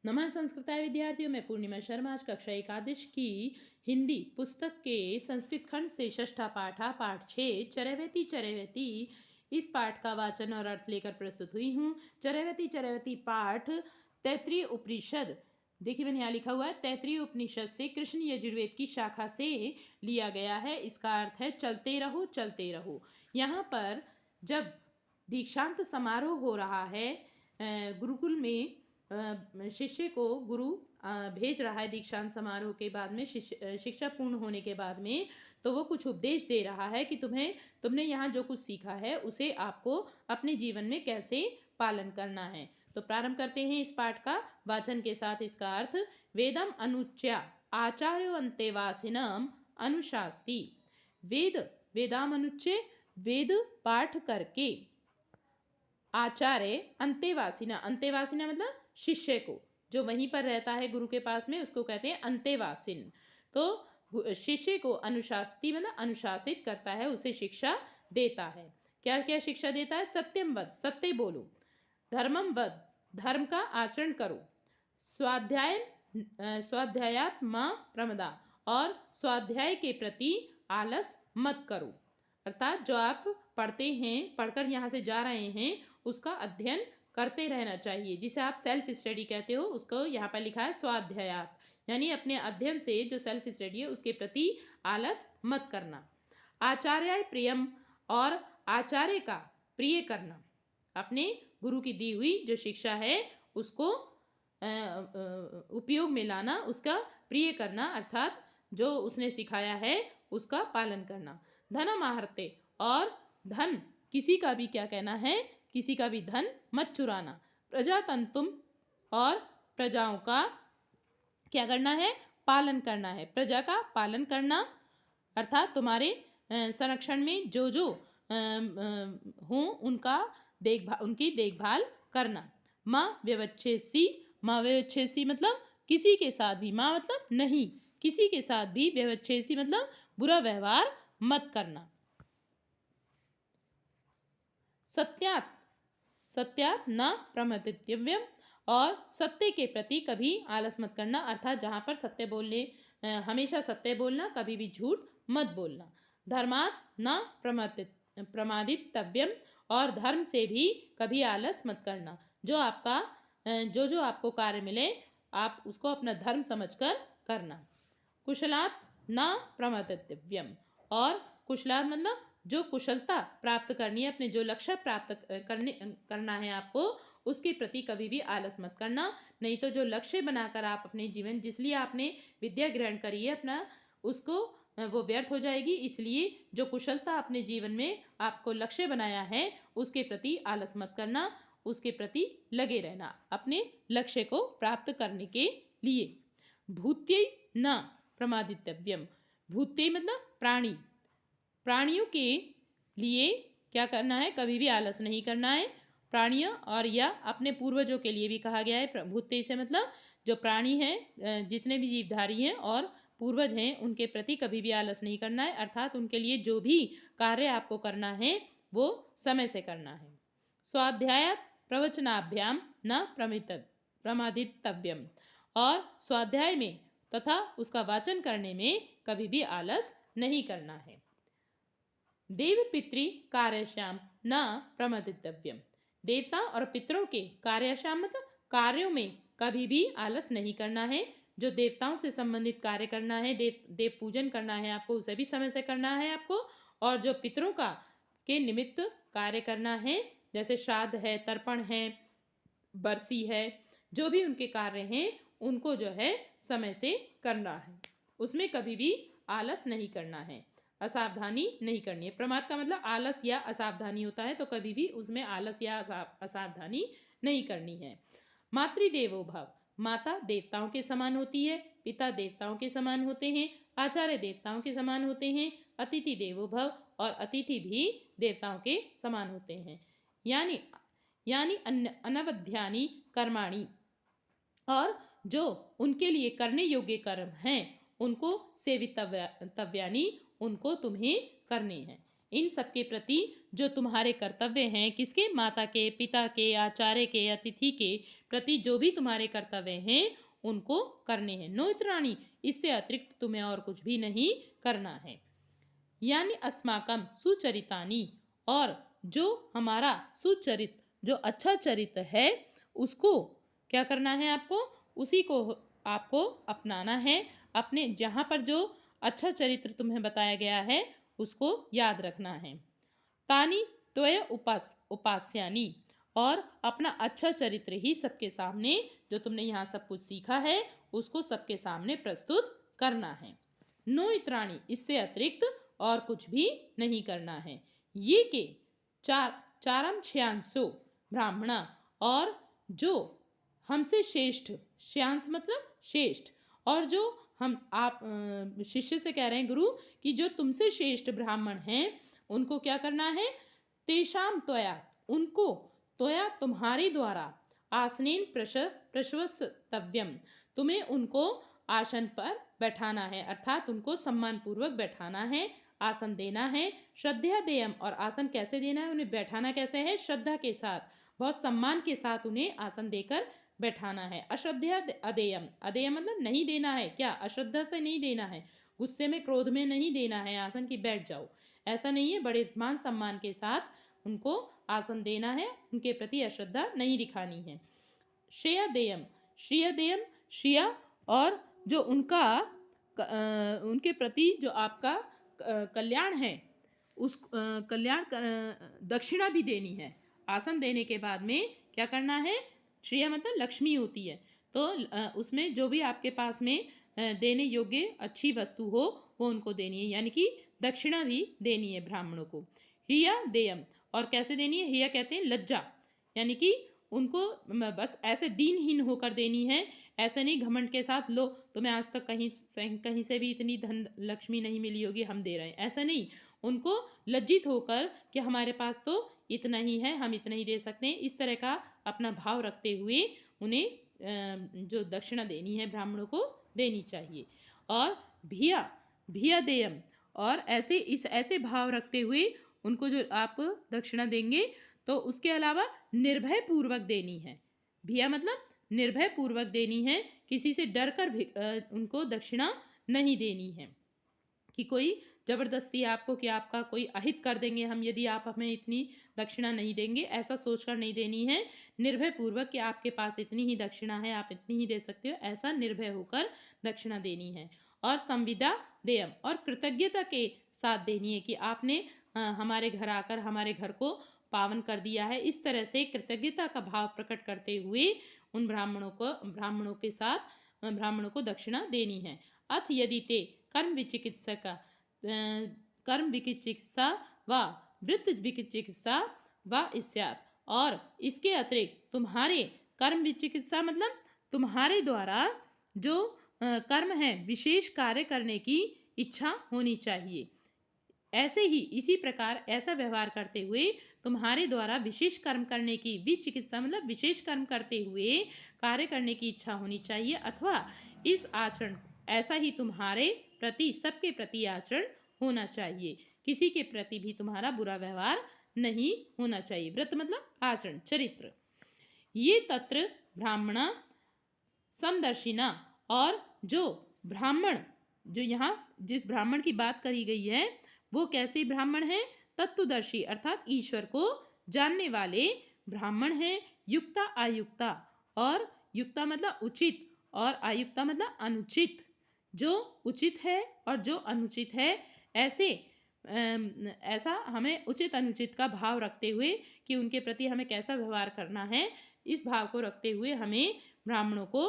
नमः संस्कृताय विद्यार्थियों, मैं पूर्णिमा शर्मा आज कक्षा एकादश की हिंदी पुस्तक के संस्कृत खंड से षष्ठा पाठ 6 चरैवेति चरैवेति इस पाठ का वाचन और अर्थ लेकर प्रस्तुत हुई हूँ। चरैवेति चरैवेति पाठ तैत्रीय उपनिषद, देखिए मैंने यहाँ लिखा हुआ है तैत्रीय उपनिषद से कृष्ण यजुर्वेद की शाखा से लिया गया है। इसका अर्थ है चलते रहो चलते रहो। यहाँ पर जब दीक्षांत समारोह हो रहा है, गुरुकुल में शिष्य को गुरु भेज रहा है दीक्षांत समारोह के बाद में, शिक्षा पूर्ण होने के बाद में, तो वो कुछ उपदेश दे रहा है कि तुमने यहाँ जो कुछ सीखा है उसे आपको अपने जीवन में कैसे पालन करना है। तो प्रारंभ करते हैं इस पाठ का वाचन के साथ। इसका अर्थ, वेदम अनुच्य आचार्यो अंतेवासिनम अनुशास्ति। वेदाम अनुच्य, वेद पाठ करके, आचार्य अंतेवासिना, अंतेवासिना मतलब शिष्य को, जो वहीं पर रहता है गुरु के पास में, उसको कहते हैं अंतेवासिन। तो शिष्य को अनुशास्ति मतलब अनुशासित करता है, उसे शिक्षा देता है। क्या क्या शिक्षा देता है? सत्यम वद, सत्य बोलो। धर्मम वद, धर्म का आचरण करो। स्वाध्यायात मां प्रमदा, और स्वाध्याय के प्रति आलस मत करो। अर्थात जो आप पढ़ते हैं, पढ़कर यहाँ से जा रहे हैं, उसका अध्ययन करते रहना चाहिए, जिसे आप सेल्फ स्टडी कहते हो। उसको यहाँ पर लिखा है स्वाध्यायात, यानी अपने अध्ययन से जो सेल्फ स्टडी है उसके प्रति आलस मत करना। आचार्य प्रियम, और आचार्य का प्रिय करना, अपने गुरु की दी हुई जो शिक्षा है उसको उपयोग में लाना, उसका प्रिय करना, अर्थात जो उसने सिखाया है उसका पालन करना। धनम आहर्ते, और धन किसी का भी क्या कहना है, किसी का भी धन मत चुराना। प्रजातंतुम, और प्रजाओं का क्या करना है? पालन करना है। प्रजा का पालन करना अर्थात तुम्हारे संरक्षण में जो जो हों उनकी देखभाल करना। माँ व्यवच्छेसी, माँ व्यवच्छेसी मतलब किसी के साथ भी, माँ मतलब नहीं, किसी के साथ भी, व्यवच्छेसी मतलब बुरा व्यवहार मत करना। सत्यात न प्रमदितव्यम, और सत्य के प्रति कभी आलस मत करना, अर्थात जहाँ पर सत्य बोलने, हमेशा सत्य बोलना, कभी भी झूठ मत बोलना। धर्मात न प्रमादितव्यम, और धर्म से भी कभी आलस मत करना। जो आपको कार्य मिले आप उसको अपना धर्म समझकर करना। कुशलात न प्रमादितव्यम, और कुशलात मतलब जो कुशलता प्राप्त करनी है, अपने जो लक्ष्य प्राप्त करना है आपको, उसके प्रति कभी भी आलस मत करना। नहीं तो जो लक्ष्य बनाकर आप अपने जीवन, जिसलिए आपने विद्या ग्रहण करी है अपना, उसको वो व्यर्थ हो जाएगी। इसलिए जो कुशलता अपने जीवन में आपको लक्ष्य बनाया है उसके प्रति आलस मत करना, उसके प्रति लगे रहना अपने लक्ष्य को प्राप्त करने के लिए। भूत्यै न प्रमादितव्यम, भूत्यै मतलब प्राणी, प्राणियों के लिए क्या करना है? कभी भी आलस नहीं करना है। प्राणियों और या अपने पूर्वजों के लिए भी कहा गया है। भूत्यै से मतलब जो प्राणी हैं, जितने भी जीवधारी हैं और पूर्वज हैं, उनके प्रति कभी भी आलस नहीं करना है, अर्थात उनके लिए जो भी कार्य आपको करना है वो समय से करना है। स्वाध्याय प्रवचनाभ्याम न प्रमादितव्यम, और स्वाध्याय में तथा उसका वाचन करने में कभी भी आलस नहीं करना है। देव पितृ कार्यश्याम न प्रमदितव्यम, देवता और पितरों के कार्यश्याम मतलब कार्यों में कभी भी आलस नहीं करना है। जो देवताओं से संबंधित कार्य करना है, देव पूजन करना है आपको, उसे भी समय से करना है आपको। और जो पितरों का के निमित्त कार्य करना है, जैसे श्राद्ध है, तर्पण है, बरसी है, जो भी उनके कार्य हैं उनको जो है समय से करना है, उसमें कभी भी आलस नहीं करना है, असावधानी नहीं करनी है। प्रमाद का मतलब आलस या असावधानी होता है, तो कभी भी उसमें आलस या असावधानी नहीं करनी है। मातृदेवो भव, माता देवताओं के समान होती है, पिता देवताओं के समान होते हैं, आचार्य देवताओं के समान होते हैं, अतिथि देवो भव, और अतिथि भी देवताओं के समान होते हैं। यानी अनवध्यानि कर्माणि, और जो उनके लिए करने योग्य कर्म हैं उनको सेवितव्यानि, उनको तुम्हें करने हैं। इन सब के प्रति जो तुम्हारे कर्तव्य हैं, किसके, माता के, पिता के, आचार्य के, अतिथि के प्रति जो भी तुम्हारे कर्तव्य हैं उनको करने हैं। नो इतराणी, इससे अतिरिक्त तुम्हें और कुछ भी नहीं करना है। यानी अस्माकम सुचरितानी, और जो हमारा सुचरित, जो अच्छा चरित्र है उसको क्या करना है आपको, उसी को आपको अपनाना है। अपने जहाँ पर जो अच्छा चरित्र तुम्हें बताया गया है उसको याद रखना है। तानी त्वय उपास्यानी, और अपना अच्छा चरित्र ही सबके सामने, जो तुमने यहाँ सब कुछ सीखा है उसको सबके सामने प्रस्तुत करना है। नो इतराणी, इससे अतिरिक्त और कुछ भी नहीं करना है। ये के चारम श्यांसो ब्राह्मणा, और जो हमसे श्रेष्ठ, श्यांस मतलब श्रेष्ठ, और जो हम आप शिष्य से कह रहे हैं गुरु कि जो तुमसे श्रेष्ठ ब्राह्मण हैं उनको क्या करना है, तेषाम त्वया, उनको त्वया तुम्हारे द्वारा, आसनेन प्रशवस्तव्यम, तुम्हें उनको आसन पर बैठाना है, अर्थात उनको सम्मान पूर्वक बैठाना है, आसन देना है। श्रद्धा देयम, और आसन कैसे देना है, उन्हें बैठाना कैसे है, श्रद्धा के साथ, बहुत सम्मान के साथ उन्हें आसन देकर बैठाना है। अश्रद्धा अदेयम, अदेयम मतलब नहीं देना है, क्या, अश्रद्धा से नहीं देना है, गुस्से में क्रोध में नहीं देना है आसन की बैठ जाओ, ऐसा नहीं है, बड़े मान सम्मान के साथ उनको आसन देना है, उनके प्रति अश्रद्धा नहीं दिखानी है। श्रेया देयम, श्रेया देयम, श्रेया, और जो उनका उनके प्रति जो आपका कल्याण है उस कल्याण दक्षिणा भी देनी है। आसन देने के बाद में क्या करना है, श्रेया मतलब लक्ष्मी होती है, तो उसमें जो भी आपके पास में देने योग्य अच्छी वस्तु हो वो उनको देनी है, यानी कि दक्षिणा भी देनी है ब्राह्मणों को। हिया देयम, और कैसे देनी है, हिया कहते हैं लज्जा, यानी कि उनको बस ऐसे दीनहीन होकर देनी है, ऐसे नहीं घमंड के साथ, लो तुम्हें आज तक कहीं से भी इतनी धन लक्ष्मी नहीं मिली होगी हम दे रहे हैं, ऐसा नहीं, उनको लज्जित होकर कि हमारे पास तो इतना ही है, हम इतना ही दे सकते हैं, इस तरह का अपना भाव रखते हुए उन्हें जो दक्षिणा देनी है ब्राह्मणों को देनी चाहिए। और भिया भिया देयम, और ऐसे भाव रखते हुए उनको जो आप दक्षिणा देंगे तो उसके अलावा निर्भय पूर्वक देनी है। भिया मतलब निर्भय पूर्वक देनी है, किसी से डर कर उनको दक्षिणा नहीं देनी है कि कोई जबरदस्ती आपको कि आपका कोई अहित कर देंगे हम यदि आप हमें इतनी दक्षिणा नहीं देंगे, ऐसा सोचकर नहीं देनी है। निर्भय पूर्वक कि आपके पास इतनी ही दक्षिणा है, आप इतनी ही दे सकते हो, ऐसा निर्भय होकर दक्षिणा देनी है। और संविदा देयम, और कृतज्ञता के साथ देनी है कि आपने हमारे घर आकर हमारे घर को पावन कर दिया है, इस तरह से कृतज्ञता का भाव प्रकट करते हुए उन ब्राह्मणों को दक्षिणा देनी है। अथ यदि ते कर्म विचिकित्सा व वृत्त विचिकित्सा व स्यात्, और इसके अतिरिक्त तुम्हारे कर्म विचिकित्सा मतलब तुम्हारे द्वारा जो कर्म है विशेष कार्य करने की इच्छा होनी चाहिए, ऐसे ही इसी प्रकार ऐसा व्यवहार करते हुए तुम्हारे द्वारा विशेष कर्म करने की, विचिकित्सा मतलब विशेष कर्म करते हुए कार्य करने की इच्छा होनी चाहिए, अथवा इस आचरण ऐसा ही तुम्हारे प्रति सबके प्रति आचरण होना चाहिए, किसी के प्रति भी तुम्हारा बुरा व्यवहार नहीं होना चाहिए। व्रत मतलब आचरण, चरित्र। ये तत्र ब्राह्मणा समदर्शिना, और जो ब्राह्मण, जो यहाँ जिस ब्राह्मण की बात करी गई है वो कैसे ब्राह्मण है, तत्वदर्शी अर्थात ईश्वर को जानने वाले ब्राह्मण हैं। युक्ता आयुक्ता, और युक्ता मतलब उचित और आयुक्ता मतलब अनुचित, जो उचित है और जो अनुचित है, ऐसा हमें उचित अनुचित का भाव रखते हुए कि उनके प्रति हमें कैसा व्यवहार करना है, इस भाव को रखते हुए हमें ब्राह्मणों को,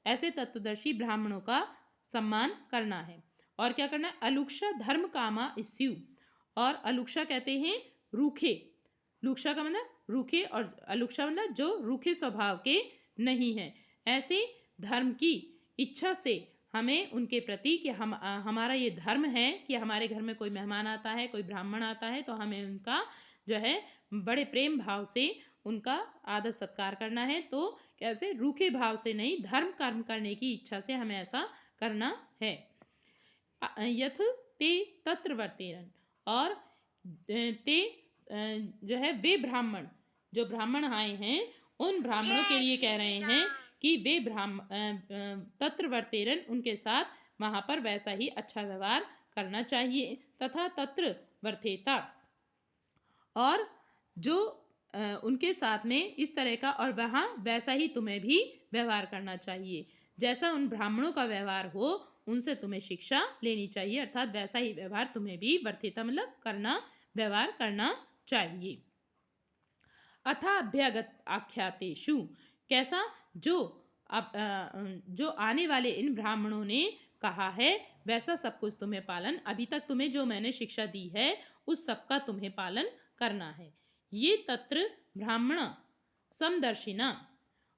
ऐसे तत्वदर्शी ब्राह्मणों का सम्मान करना है। और क्या करना है, अलुक्षा धर्म कामा इस्यु, और अलुक्षा कहते हैं रूखे, लुक्षा का मतलब रूखे और अलुक्षा मतलब जो रूखे स्वभाव के नहीं हैं, ऐसे धर्म की इच्छा से हमें उनके प्रति कि हमारा ये धर्म है कि हमारे घर में कोई मेहमान आता है, कोई ब्राह्मण आता है, तो हमें उनका जो है बड़े प्रेम भाव से उनका आदर सत्कार करना है। तो कैसे, रूखे भाव से नहीं, धर्म कर्म करने की इच्छा से हमें ऐसा करना है। यथ ते तत्र वर्तेरन, और ते जो है वे ब्राह्मण, जो ब्राह्मण आए हैं उन ब्राह्मणों के लिए कह रहे हैं कि वे तत्र वर्तेरन, उनके साथ वहाँ पर वैसा ही अच्छा व्यवहार करना चाहिए। तथा तत्र वर्तेता, और जो उनके साथ में इस तरह का और वहाँ वैसा ही तुम्हें भी व्यवहार करना चाहिए, जैसा उन ब्राह्मणों का व्यवहार हो उनसे तुम्हें शिक्षा लेनी चाहिए, अर्थात वैसा ही व्यवहार तुम्हें भी वर्तेता मतलब करना, व्यवहार करना चाहिए। अथा अभ्यागत आख्यातेषु, कैसा, जो जो आने वाले इन ब्राह्मणों ने कहा है वैसा सब कुछ तुम्हें पालन, अभी तक तुम्हें जो मैंने शिक्षा दी है उस सब का तुम्हें पालन करना है। ये तत्र ब्राह्मण समदर्शिना,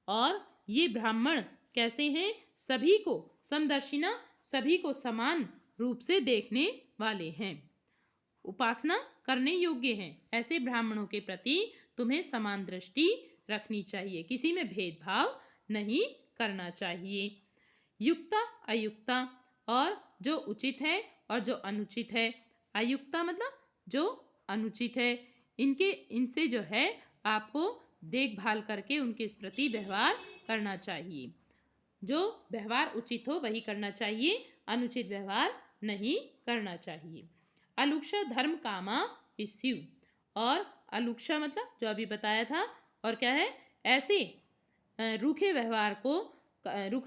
और ये ब्राह्मण कैसे हैं, सभी को समदर्शिना, सभी को समान रूप से देखने वाले हैं, उपासना करने योग्य हैं। ऐसे ब्राह्मणों के प्रति तुम्हें समान दृष्टि रखनी चाहिए, किसी में भेदभाव नहीं करना चाहिए। युक्ता अयुक्ता, और जो उचित है और जो अनुचित है। अयुक्ता मतलब जो अनुचित है, इनसे जो है आपको देखभाल करके उनके प्रति व्यवहार करना चाहिए। जो व्यवहार उचित हो वही करना चाहिए, अनुचित व्यवहार नहीं करना चाहिए। अलुक्षा धर्म कामा इस्यु, और अलुक्षा मतलब जो अभी बताया था, और क्या है, ऐसे रूखा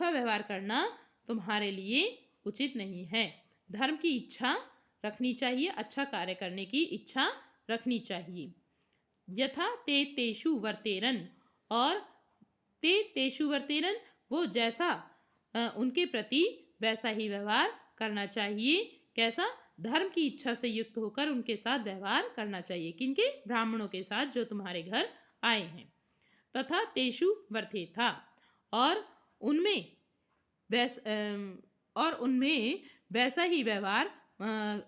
व्यवहार करना तुम्हारे लिए उचित नहीं है। धर्म की इच्छा रखनी चाहिए, अच्छा कार्य करने की इच्छा रखनी चाहिए। यथा ते तेषु वर्तेरन, और ते तेषु वर्तेरन, वो जैसा उनके प्रति वैसा ही व्यवहार करना चाहिए। कैसा, धर्म की इच्छा से युक्त होकर उनके साथ व्यवहार करना चाहिए, किनके, ब्राह्मणों के साथ जो तुम्हारे घर आए हैं। तथा तेषु वर्तेथा, और उनमें वैसा ही व्यवहार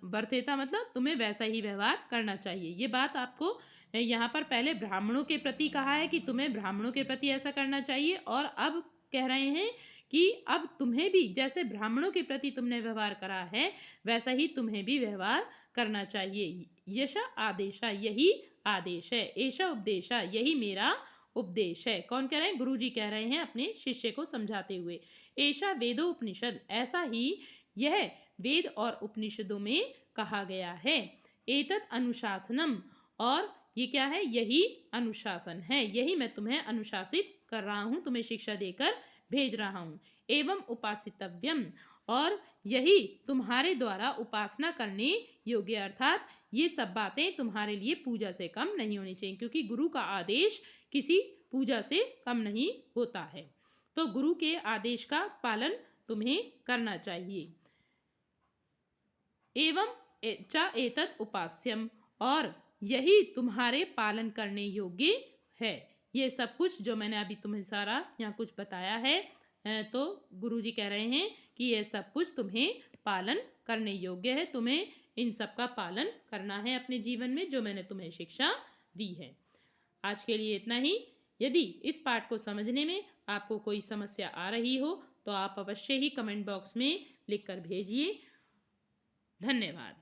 वर्तेता मतलब तुम्हें वैसा ही व्यवहार करना चाहिए। ये बात आपको यहाँ पर पहले ब्राह्मणों के प्रति कहा है कि तुम्हें ब्राह्मणों के प्रति ऐसा करना चाहिए, और अब कह रहे हैं कि अब तुम्हें भी जैसे ब्राह्मणों के प्रति तुमने व्यवहार करा है वैसा ही तुम्हें भी व्यवहार करना चाहिए। यशा आदेशा, यही आदेश है। ऐशा उपदेशा, यही मेरा उपदेश है। कौन कह रहे हैं, गुरुजी कह रहे हैं अपने शिष्य को समझाते हुए। ऐशा वेदो उपनिषद, ऐसा ही यह वेद और उपनिषदों में कहा गया है। एतत् अनुशासनम, और ये क्या है, यही अनुशासन है, यही मैं तुम्हें अनुशासित कर रहा हूँ, तुम्हें शिक्षा देकर भेज रहा हूँ। एवं उपासितव्यम, और यही तुम्हारे द्वारा उपासना करने योग्य, अर्थात ये सब बातें तुम्हारे लिए पूजा से कम नहीं होनी चाहिए, क्योंकि गुरु का आदेश किसी पूजा से कम नहीं होता है। तो गुरु के आदेश का पालन तुम्हें करना चाहिए। एवं च एतत् उपास्यम, और यही तुम्हारे पालन करने योग्य है। ये सब कुछ जो मैंने अभी तुम्हें सारा यहाँ कुछ बताया है, तो गुरुजी कह रहे हैं कि ये सब कुछ तुम्हें पालन करने योग्य है, तुम्हें इन सब का पालन करना है अपने जीवन में, जो मैंने तुम्हें शिक्षा दी है। आज के लिए इतना ही। यदि इस पाठ को समझने में आपको कोई समस्या आ रही हो तो आप अवश्य ही कमेंट बॉक्स में लिखकर भेजिए। धन्यवाद।